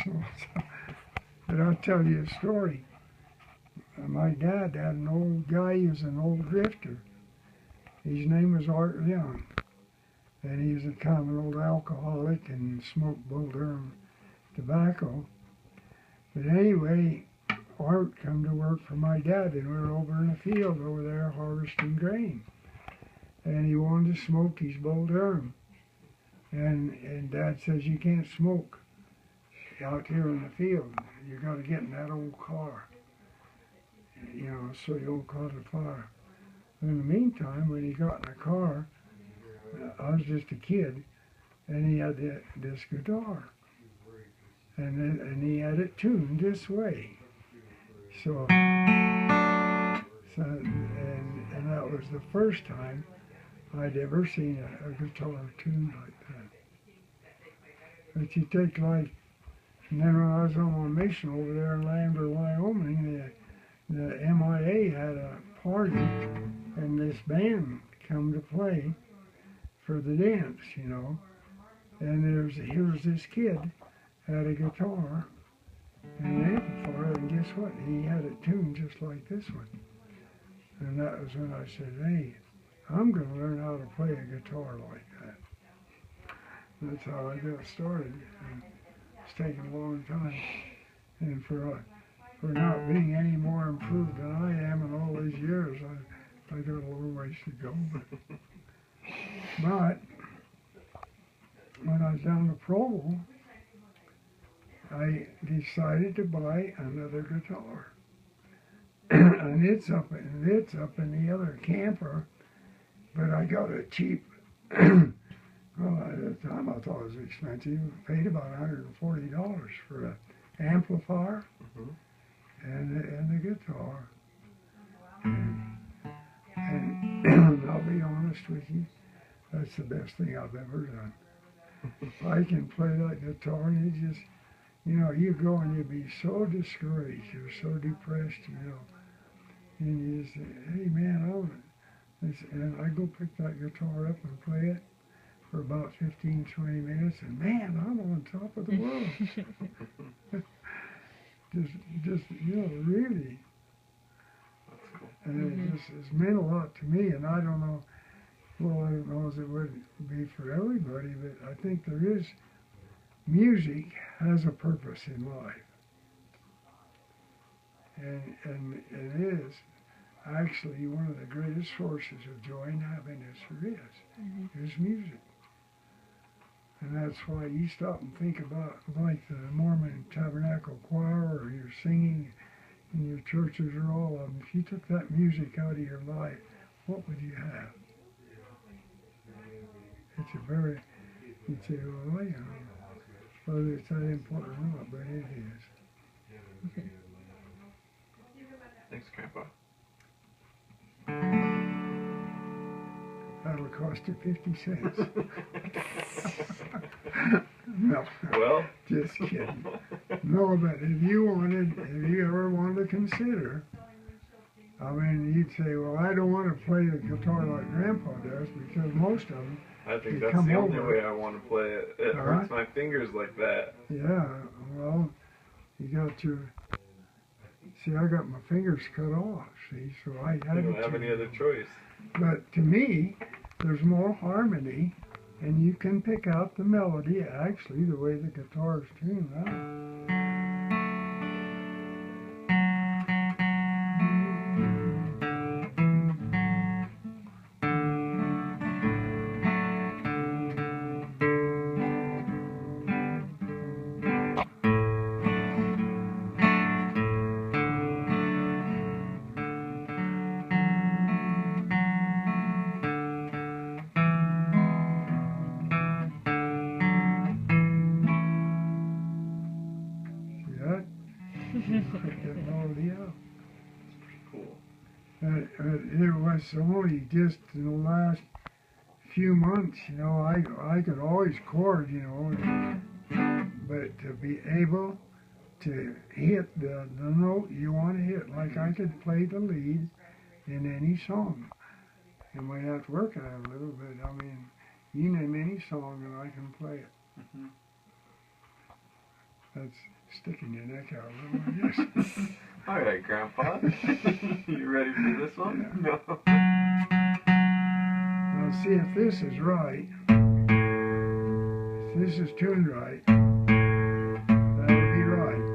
personal. But I'll tell you a story. My dad had an old guy, he was an old drifter. His name was Art Young. And he was a kind of an old alcoholic and smoked Bull Durham tobacco. But anyway, Art come to work for my dad, and we were over in the field over there harvesting grain. And he wanted to smoke his Bull Durham. And Dad says, you can't smoke out here in the field. You got to get in that old car, so you don't cause a fire. In the meantime, when he got in the car, I was just a kid, and he had this guitar, and he had it tuned this way. So and that was the first time I'd ever seen a guitar tuned like that. But you take and then when I was on my mission over there in Lambert, Wyoming, the MIA had a party, and this band come to play for the dance, And here was this kid, had a guitar and an amplifier, and guess what? He had it tuned just like this one. And that was when I said, hey, I'm going to learn how to play a guitar like that. That's how I got started. And it's taken a long time. And for not being any more improved than I am in all these years, I got a long ways to go. But when I was down in Provo, I decided to buy another guitar. And it's up in the other camper, but I got it cheap. Well, at the time I thought it was expensive. I paid about $140 for an amplifier and the guitar. And I'll be honest with you, that's the best thing I've ever done. I can play that guitar, and it just, you go and you be so discouraged, you're so depressed, and you just say, hey man, and I go pick that guitar up and play it for about 15, 20 minutes, and man, I'm on top of the world. just really. That's cool. And it's meant a lot to me, and I don't know if it would be for everybody, but I think music has a purpose in life. And it is actually one of the greatest sources of joy and happiness there is music. And that's why you stop and think about, like the Mormon Tabernacle Choir, or you're singing in your churches or all of them. If you took that music out of your life, what would you have? You'd say, well, whether it's that important or not, but it is. Thanks, Grandpa. That'll cost you 50 cents. No, well, just kidding. No, but if you ever wanted to consider, you'd say, well, I don't want to play the guitar like Grandpa does, because most of them, I think that's the only way I want to play it. It hurts my fingers like that. Yeah, well, you got I got my fingers cut off, see, so I had to. You don't have any other choice. But to me, there's more harmony, and you can pick out the melody, actually, the way the guitar is tuned out. It was only just in the last few months, I could always chord, but to be able to hit the note you want to hit, like I could play the lead in any song. And we have to work at it a little bit. You name any song and I can play it. That's sticking your neck out a little, I guess. All right, Grandpa. You ready for this one? Yeah. No. Now see if this is right. If this is tuned right, that'll be right.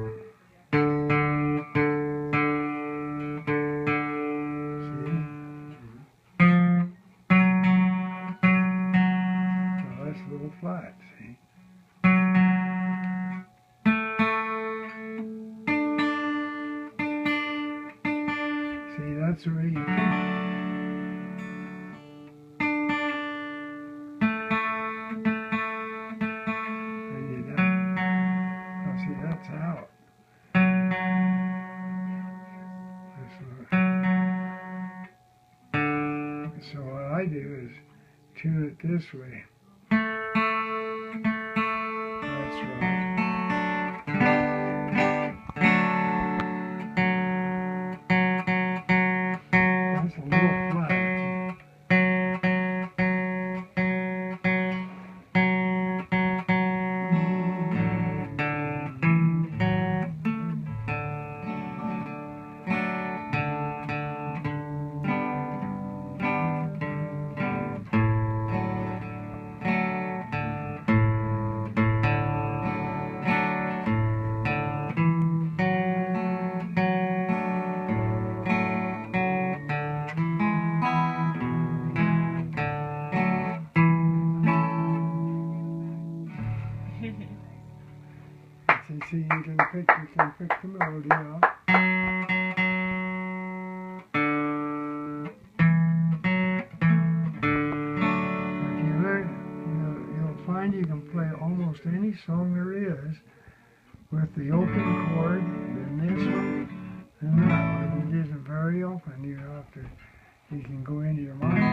See? So that's a little flat, see? See, that's the way you that's out. So what I do is tune it this way. That's right. That's a little flat. See, you can pick the melody out. If you learn, you'll find you can play almost any song there is with the open chord, then this one, and that one. It isn't very open. You can go into your mind.